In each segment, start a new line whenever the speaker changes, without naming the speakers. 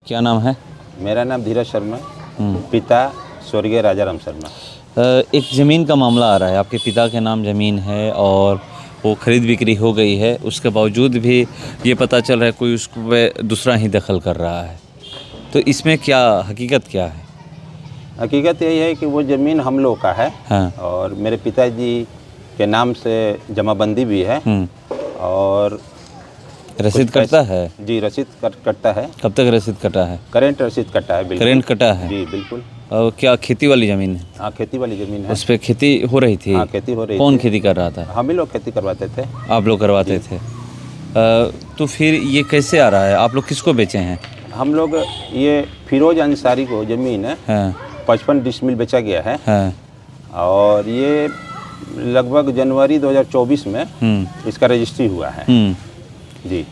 क्या नाम है?
मेरा नाम धीरज शर्मा, पिता स्वर्गीय राजाराम शर्मा।
एक ज़मीन का मामला आ रहा है, आपके पिता के नाम ज़मीन है और वो खरीद बिक्री हो गई है, उसके बावजूद भी ये पता चल रहा है कोई उस पे दूसरा ही दखल कर रहा है, तो इसमें क्या हकीकत क्या है?
हकीकत यही है कि वो ज़मीन हम लोग का है।
हाँ।
और मेरे पिताजी के नाम से जमाबंदी भी है और
रसीद कटता है?
जी, रसीद कटता है।
कब तक रसीद कटा है?
करेंट रसीद कटा है, बिल्कुल।
करेंट कटा है?
जी बिल्कुल।
और क्या खेती वाली ज़मीन है?
हाँ, खेती वाली ज़मीन है।
उस पर खेती हो रही थी?
हाँ, खेती हो रही थी।
कौन खेती कर रहा था?
हम ही लोग खेती करवाते थे।
आप लोग करवाते थे? तो फिर ये कैसे आ रहा है? आप लोग किसको बेचे हैं?
हम लोग ये फिरोज अंसारी को ज़मीन है,
हाँ
55 डिसमिल बेचा गया है।
हाँ।
और ये लगभग जनवरी 2024 में इसका रजिस्ट्री हुआ है। जी।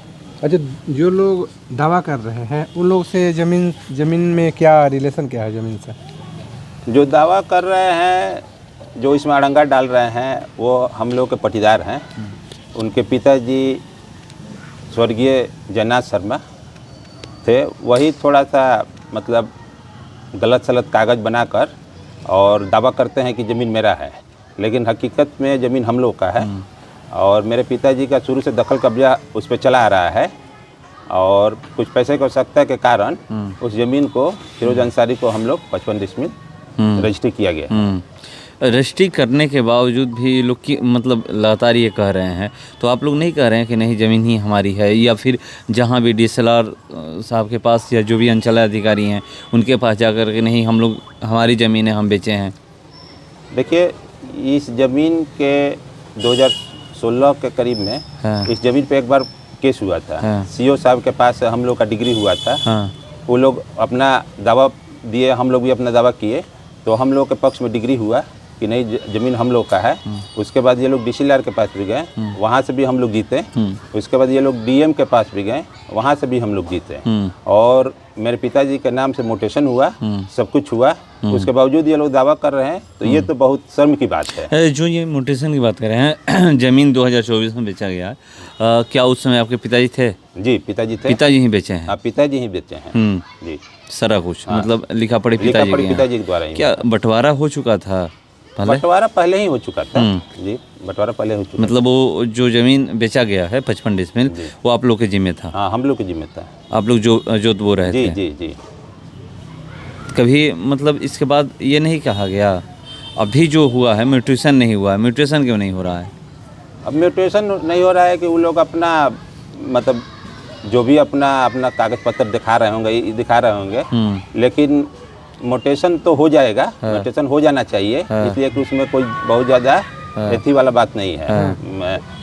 अच्छा, जो लोग दावा कर रहे हैं उन लोग से ज़मीन में क्या रिलेशन क्या है ज़मीन से?
जो दावा कर रहे हैं, जो इसमें अड़ंगा डाल रहे हैं, वो हम लोग के पटीदार हैं। उनके पिताजी स्वर्गीय जगन्नाथ शर्मा थे, वही थोड़ा सा मतलब गलत सलत कागज़ बनाकर और दावा करते हैं कि ज़मीन मेरा है, लेकिन हकीकत में ज़मीन हम लोग का है। और मेरे पिताजी का शुरू से दखल कब्जा उस पर चला आ रहा है और कुछ पैसे की आवश्यकता के कारण उस ज़मीन को फिरोज अंसारी को हम लोग 55 डिसमिल रजिस्ट्री किया गया।
रजिस्ट्री करने के बावजूद भी लोग की मतलब लगातार ये कह रहे हैं, तो आप लोग नहीं कह रहे हैं कि नहीं ज़मीन ही हमारी है, या फिर जहाँ भी DSLR साहब के पास या जो भी अंचलाधिकारी हैं उनके पास जाकर के नहीं हम लोग हमारी ज़मीन है हम बेचे हैं?
देखिए, इस ज़मीन के 2016 के करीब में इस ज़मीन पे एक बार केस हुआ था। CO साहब के पास हम लोग का डिग्री हुआ था। वो लोग अपना दावा दिए, हम लोग भी अपना दावा किए, तो हम लोग के पक्ष में डिग्री हुआ कि नहीं ज़मीन हम लोग का है। उसके बाद ये लोग DCLR के पास भी गए, वहाँ से भी हम लोग जीते। उसके बाद ये लोग DM के पास भी गए, वहाँ से भी हम लोग जीते। और मेरे पिताजी के नाम से मोटेशन हुआ, सब कुछ हुआ, उसके बावजूद ये लोग दावा कर रहे हैं, तो ये तो बहुत शर्म की बात है।
जो ये मोटेशन की बात कर रहे हैं, ज़मीन 2024 में बेचा गया, क्या उस समय आपके पिताजी थे?
जी, पिताजी थे।
पिताजी ही बेचे हैं?
हाँ, पिताजी ही बेचे हैं। जी,
सारा कुछ मतलब लिखा पढ़ी पिताजी
के द्वारा ही।
क्या बंटवारा हो चुका था पहले?
बंटवारा पहले ही हो चुका था। जी, बंटवारा पहले हो चुका।
मतलब वो जो ज़मीन बेचा गया है 55 डिसमिल, वो आप लोग के जिम्मे था?
हाँ, हम लोग के जिम्मे था।
आप लोग जो बो रहे थे?
जी जी।
कभी मतलब इसके बाद ये नहीं कहा गया अभी जो हुआ है म्यूटेशन नहीं हुआ है, म्यूटेशन क्यों नहीं हो रहा है?
अब म्यूटेशन नहीं हो रहा है कि वो लोग अपना मतलब जो भी अपना कागज़ पत्र दिखा रहे होंगे, लेकिन मोटेशन तो हो जाएगा। मोटेशन हो जाना चाहिए, इसलिए कि उसमें कोई बहुत ज़्यादा एथी वाला बात नहीं है।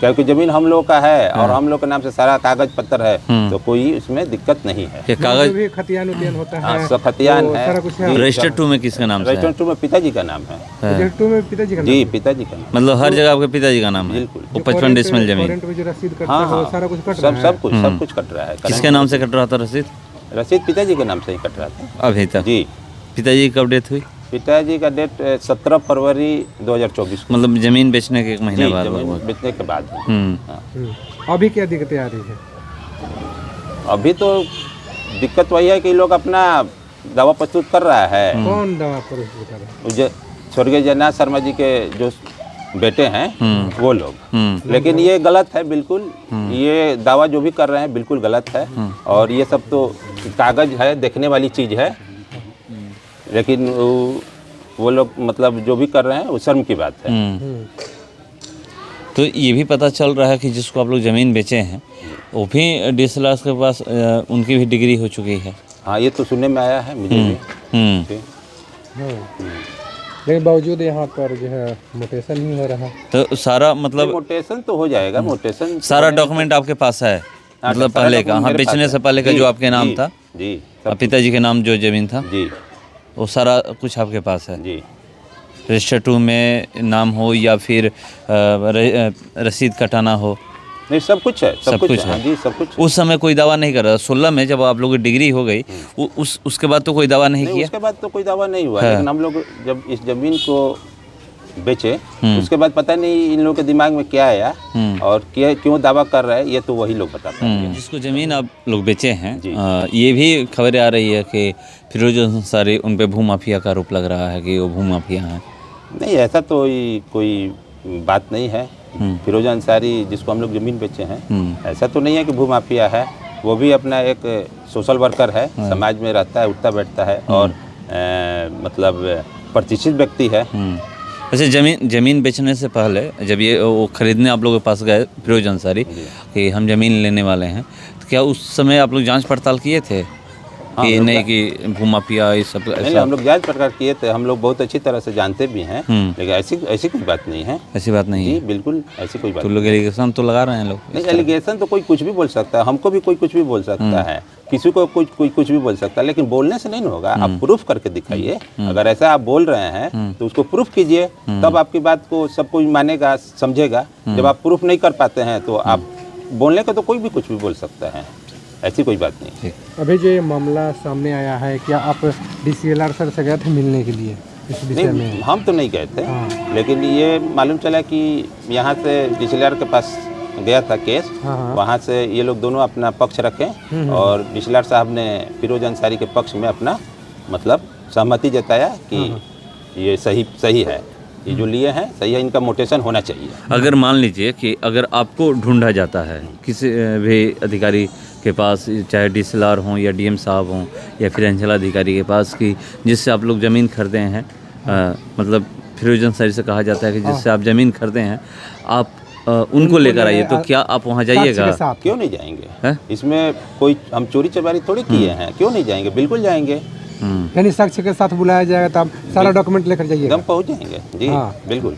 क्योंकि ज़मीन हम लोग का है और हम लोग के नाम से सारा कागज़ पत्र है, तो कोई उसमें दिक्कत नहीं है।
कागज
भी खतियान होता है,
सब खतियान है।
रजिस्टर 2 में किसका नाम है?
रजिस्टर 2 में पिताजी का नाम है।
रजिस्टर 2 में पिताजी का नाम?
जी, पिताजी का नाम।
मतलब हर जगह आपके पिताजी का नाम है?
बिल्कुल।
वो 55 डिसमिल ज़मीन?
हाँ,
सारा कुछ कट
रहा है। सब कुछ कट रहा है।
किसके नाम से कट रहा था रसीद?
रसीद पिताजी के नाम से ही कट रहा था
अभी तक?
जी।
पिताजी की कब डेथ हुई?
पिताजी का डेट 17 फरवरी 2024 को।
मतलब ज़मीन बेचने के 1 महीने बाद?
ज़मीन बेचने के बाद।
अभी क्या दिक्कतें आ रही है?
अभी तो दिक्कत वही है कि लोग अपना दावा प्रस्तुत कर रहा है।
कौन दावा प्रस्तुत कर रहा है?
स्वर्गीय जगन्नाथ शर्मा जी के जो बेटे हैं वो लोग। लेकिन ये गलत है बिल्कुल। ये दावा जो भी कर रहे हैं बिल्कुल गलत है। और ये सब तो कागज़ है, देखने वाली चीज़ है, लेकिन वो लोग मतलब जो भी कर रहे हैं वो शर्म की बात है।
तो ये भी पता चल रहा है कि जिसको आप लोग ज़मीन बेचे हैं वो भी DSLR के पास उनकी भी डिग्री हो चुकी है।
हाँ, ये तो सुनने में आया है मुझे भी।
लेकिन बावजूद यहाँ पर जो है मोटेशन नहीं हो रहा।
तो सारा मतलब
मोटेशन तो हो जाएगा। मोटेशन
सारा डॉक्यूमेंट आपके पास है? मतलब पहले का, हाँ, बेचने से पहले का जो आपके नाम था?
जी।
पिताजी के नाम जो ज़मीन था
जी,
वो सारा कुछ आपके पास है?
जी।
रजिस्टर 2 में नाम हो या फिर रसीद कटाना हो?
नहीं, सब कुछ है। सब कुछ है जी, सब कुछ।
उस समय कोई दावा नहीं कर रहा? 16 में जब आप लोगों की डिग्री हो गई उसके बाद तो कोई दावा नहीं किया?
उसके बाद तो कोई दावा नहीं हुआ। लेकिन हम लोग जब इस ज़मीन को बेचे, उसके बाद पता नहीं इन लोगों के दिमाग में क्या आया और क्यों दावा कर रहे हैं, ये तो वही लोग बता पाएंगे।
जिसको ज़मीन आप लोग बेचे हैं, ये भी खबरें आ रही है कि फिरोज अंसारी उन पे भूमाफिया का आरोप लग रहा है कि वो भूमाफिया हैं।
नहीं, ऐसा तो कोई बात नहीं है। फिरोज अंसारी जिसको हम लोग ज़मीन बेचे हैं, ऐसा तो नहीं है कि भूमाफिया है। वो भी अपना एक सोशल वर्कर है, समाज में रहता है, उठता बैठता है और मतलब प्रतिष्ठित व्यक्ति है।
वैसे ज़मीन बेचने से पहले जब ये वो ख़रीदने आप लोगों के पास गए फिरोज अंसारी कि हम ज़मीन लेने वाले हैं, तो क्या उस समय आप लोग जांच पड़ताल किए थे कि नहीं कि भूमाफिया ये सब?
नहीं, हम लोग जांच पड़ताल किए थे, हम लोग बहुत अच्छी तरह से जानते भी हैं, लेकिन ऐसी कोई बात नहीं है।
ऐसी बात नहीं
जी,
है?
बिल्कुल ऐसी कोई बात
तो लोग एलिगेशन तो लगा रहे हैं लोग।
नहीं, एलिगेशन तो कोई कुछ भी बोल सकता है, हमको भी कोई कुछ भी बोल सकता है, किसी को कोई कुछ भी बोल सकता है, लेकिन बोलने से नहीं होगा। आप प्रूफ करके दिखाइए। अगर ऐसा आप बोल रहे हैं तो उसको प्रूफ कीजिए, तब आपकी बात को सब कोई मानेगा, समझेगा। जब आप प्रूफ नहीं कर पाते हैं तो आप बोलने का तो कोई भी कुछ भी बोल सकता है, ऐसी कोई बात नहीं।
अभी जो ये मामला सामने आया है, क्या आप DCLR सर से गए थे मिलने के लिए इस विषय में?
नहीं, हम तो नहीं गए थे, लेकिन ये मालूम चला कि यहाँ से DCLR के पास गया था केस, वहाँ से ये लोग दोनों अपना पक्ष रखे और DCLR साहब ने फिरोज अंसारी के पक्ष में अपना मतलब सहमति जताया कि ये सही है, ये जो लिए हैं सही है, इनका मोटेशन होना चाहिए।
अगर मान लीजिए कि अगर आपको ढूंढा जाता है किसी भी अधिकारी के पास, चाहे DCLR हों या DM साहब हों या फिर अंचलाधिकारी के पास, कि जिससे आप लोग ज़मीन खरीदे हैं, मतलब फिरोज अंसारी से कहा जाता है कि जिससे आप ज़मीन खरीदे हैं, आप उनको लेकर आइए, तो क्या आप वहाँ जाइएगा?
क्यों नहीं जाएंगे? इसमें कोई हम चोरी चमारी थोड़ी किए हैं, क्यों नहीं जाएंगे? बिल्कुल जाएंगे।
यानी साक्ष्य के साथ बुलाया जाएगा, तो आप सारा डॉक्यूमेंट लेकर जाइएगा?
एकदम पहुँच जाएंगे जी, बिल्कुल।